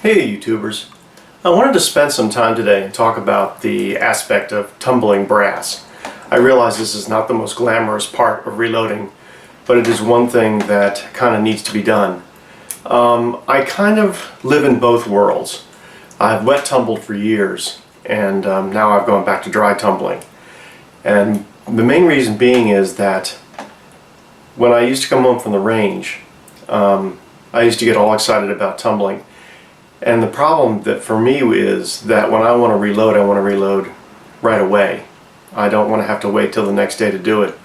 Hey YouTubers, I wanted to spend some time today and talk about the aspect of tumbling brass. I realize this is not the most glamorous part of reloading, but it is one thing that kind of needs to be done. I kind of live in both worlds. I've wet tumbled for years, and now I've gone back to dry tumbling. And the main reason being is that when I used to come home from the range, I used to get all excited about tumbling. And the problem that for me is that when I want to reload, I want to reload right away. I don't want to have to wait till the next day to do it.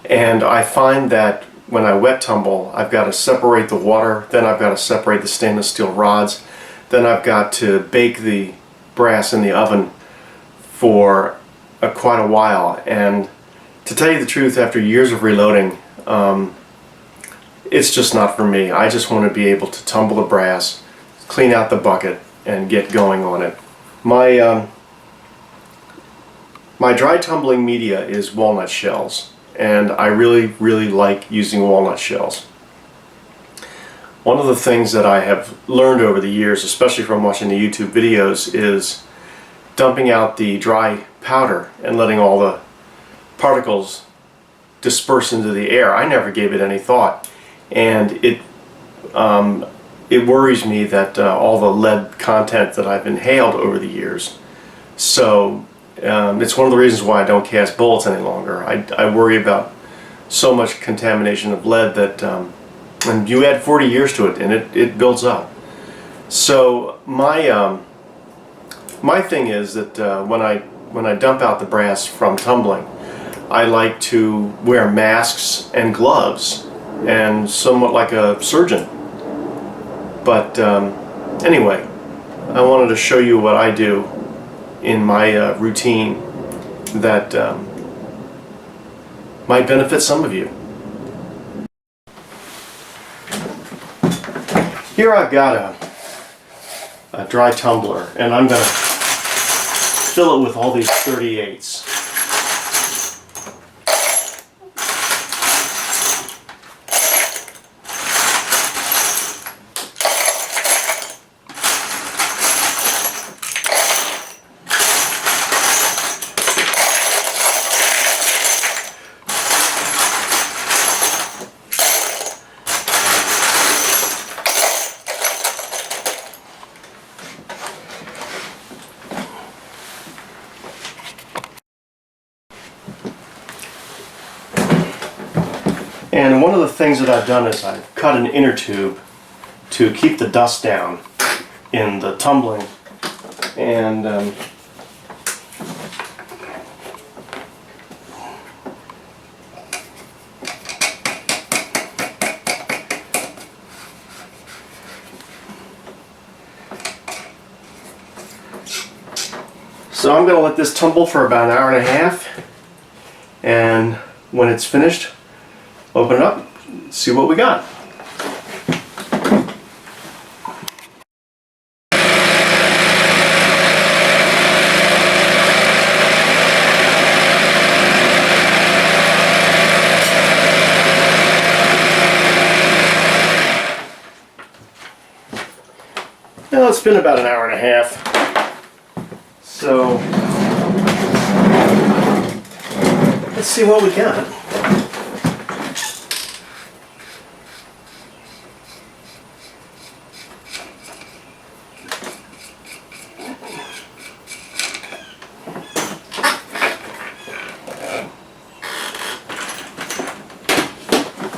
And I find that when I wet tumble, I've got to separate the water, then I've got to separate the stainless steel rods, then I've got to bake the brass in the oven for quite a while. And to tell you the truth, after years of reloading, it's just not for me. I just want to be able to tumble the brass, clean out the bucket, and get going on it. My dry tumbling media is walnut shells, and I really like using walnut shells. One of the things that I have learned over the years, especially from watching the YouTube videos, is dumping out the dry powder and letting all the particles disperse into the air. I never gave it any thought, and it worries me that all the lead content that I've inhaled over the years. So it's one of the reasons why I don't cast bullets any longer. I worry about so much contamination of lead that, and you add 40 years to it and it builds up. So my thing is that when I dump out the brass from tumbling, I like to wear masks and gloves and somewhat like a surgeon. But anyway, I wanted to show you what I do in my routine that might benefit some of you. Here I've got a dry tumbler, and I'm going to fill it with all these 38s. And one of the things that I've done is I've cut an inner tube to keep the dust down in the tumbling. And so I'm going to let this tumble for about an hour and a half, and when it's finished, open it up, see what we got. Well, it's been about an hour and a half, so let's see what we got.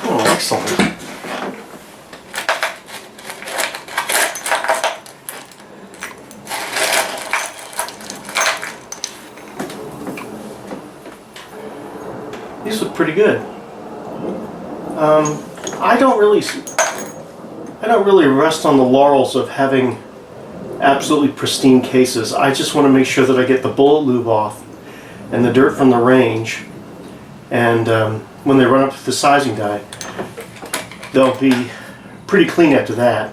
Oh, excellent. These look pretty good. I don't really rest on the laurels of having absolutely pristine cases. I just want to make sure that I get the bullet lube off and the dirt from the range, and when they run up to the sizing die, they'll be pretty clean after that.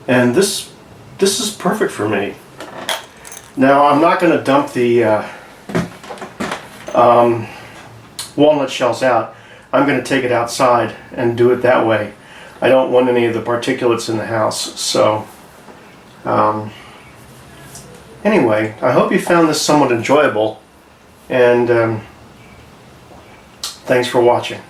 And this is perfect for me. Now I'm not going to dump the walnut shells out. I'm going to take it outside and do it that way. I don't want any of the particulates in the house, so Anyway, I hope you found this somewhat enjoyable, and thanks for watching.